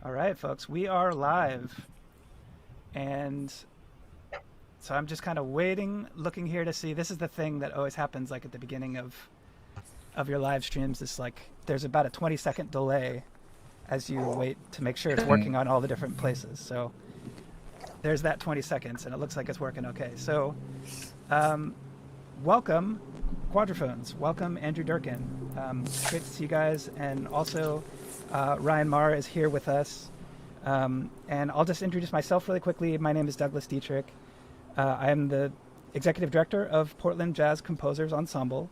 All right, folks, we are live. And so I'm just kind of waiting, looking here to see. This is the thing that always happens like at the beginning of your live streams. It's like there's about a 20-second delay as you wait to make sure it's working on all the different places. So there's that 20 seconds, and it looks like it's working okay. So welcome, Quadrophones. Welcome, Andrew Durkin. Great to see you guys. And also, Ryan Marr is here with us. And I'll just introduce myself really quickly. My name is Douglas Dietrich. I am the executive director of Portland Jazz Composers Ensemble.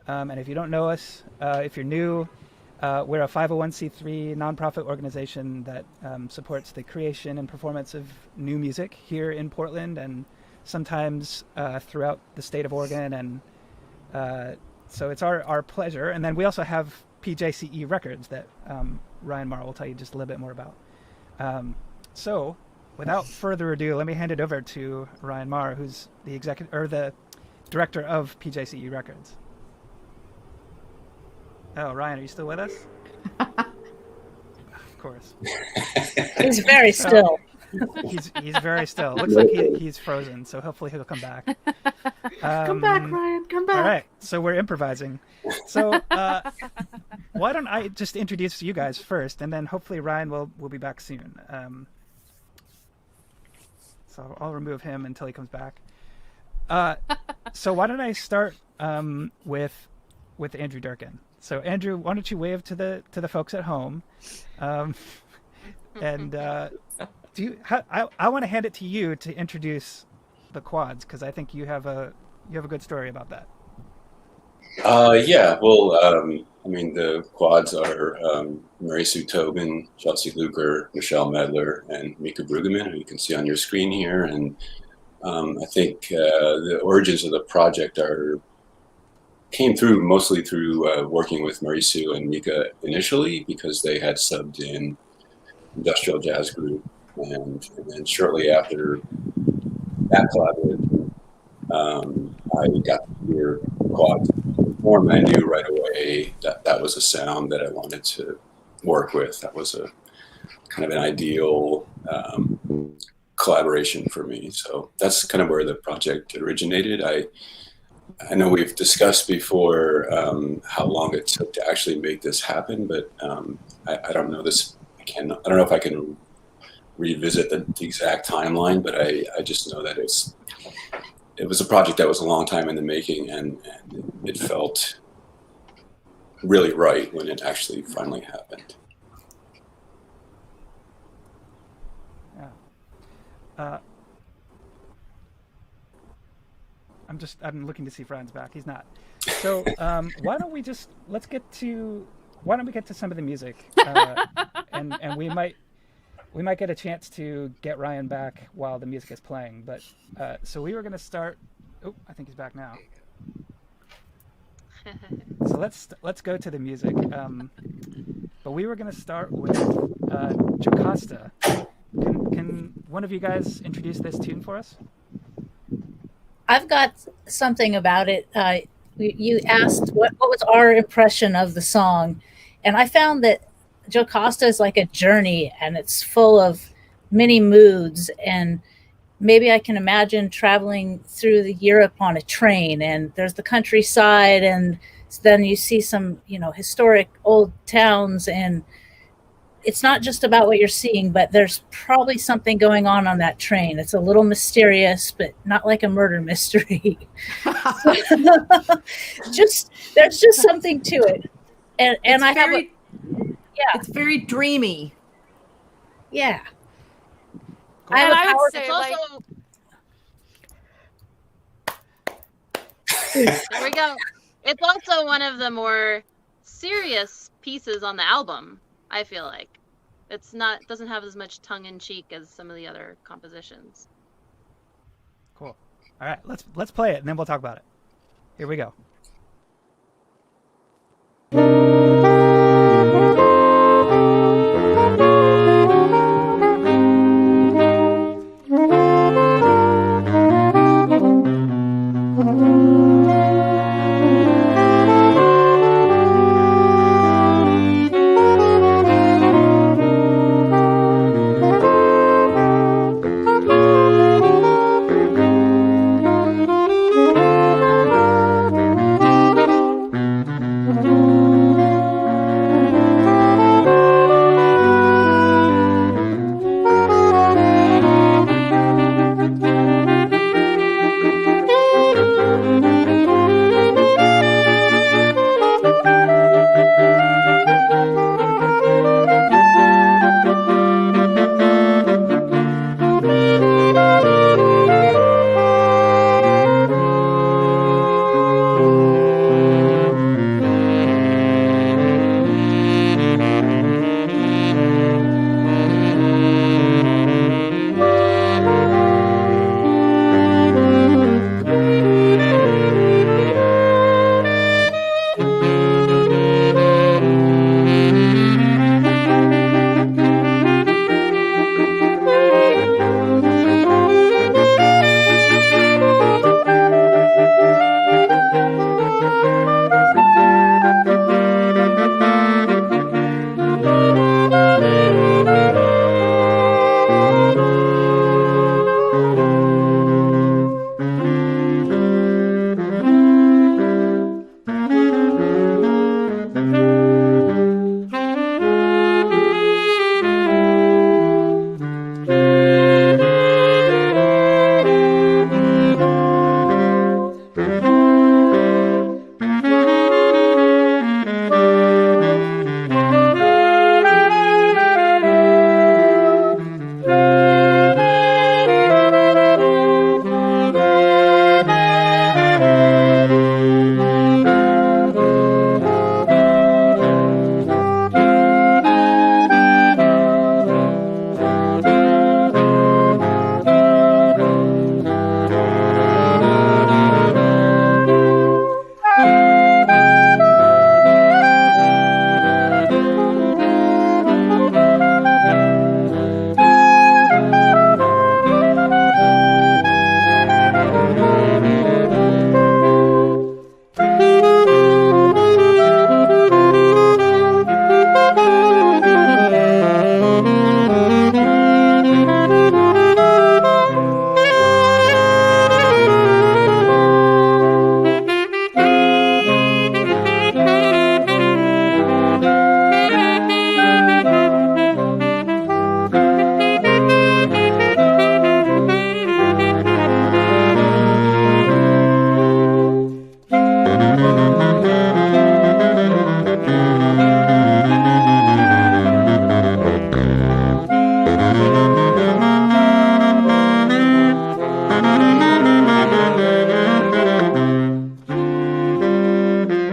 And if you don't know us, if you're new, we're a 501c3 nonprofit organization that supports the creation and performance of new music here in Portland and sometimes throughout the state of Oregon. And so it's our pleasure. And then we also have PJCE Records that Ryan Marr will tell you just a little bit more about. So, without further ado, let me hand it over to Ryan Marr, who's the the director of PJCE Records. Oh, Ryan, are you still with us? Of course. He's very still. He's very still. Looks like he's frozen, so hopefully he'll come back. Come back, Ryan. Come back. All right, so we're improvising. So why don't I just introduce you guys first, and then hopefully Ryan will be back soon. So I'll remove him until he comes back. So why don't I start with Andrew Durkin? So Andrew, why don't you wave to the folks at home, and I want to hand it to you to introduce the quads because I think you have a good story about that. Yeah, well, I mean, the quads are Mary Sue Tobin, Chelsea Luker, Michelle Medler, and Mika Brueggemann, who you can see on your screen here. And I think the origins of the project came through mostly through working with Mary Sue and Mika initially because they had subbed in Industrial Jazz Group. And then shortly after that collaboration, I got to hear quads perform. I knew right away that was a sound that I wanted to work with. That was a kind of an ideal collaboration for me. So that's kind of where the project originated. I know we've discussed before how long it took to actually make this happen, but I don't know this. I don't know if I can revisit the exact timeline, but I just know that it was a project that was a long time in the making, and it felt really right when it actually finally happened. Yeah. I'm looking to see if Ryan's back. He's not. So why don't we get to some of the music, and we might get a chance to get Ryan back while the music is playing. But so we were going to start. Oh, I think he's back now. So let's go to the music. But we were going to start with Jocasta. Can one of you guys introduce this tune for us? I've got something about it. You asked what was our impression of the song, and I found that Jocasta is like a journey, and it's full of many moods. And maybe I can imagine traveling through Europe on a train, and there's the countryside, and then you see some, historic old towns, and it's not just about what you're seeing, but there's probably something going on that train. It's a little mysterious, but not like a murder mystery. There's just something to it, and it's very dreamy. Yeah. Cool. I would say, there we go. It's also one of the more serious pieces on the album. I feel like doesn't have as much tongue in cheek as some of the other compositions. Cool. All right, let's play it and then we'll talk about it. Here we go.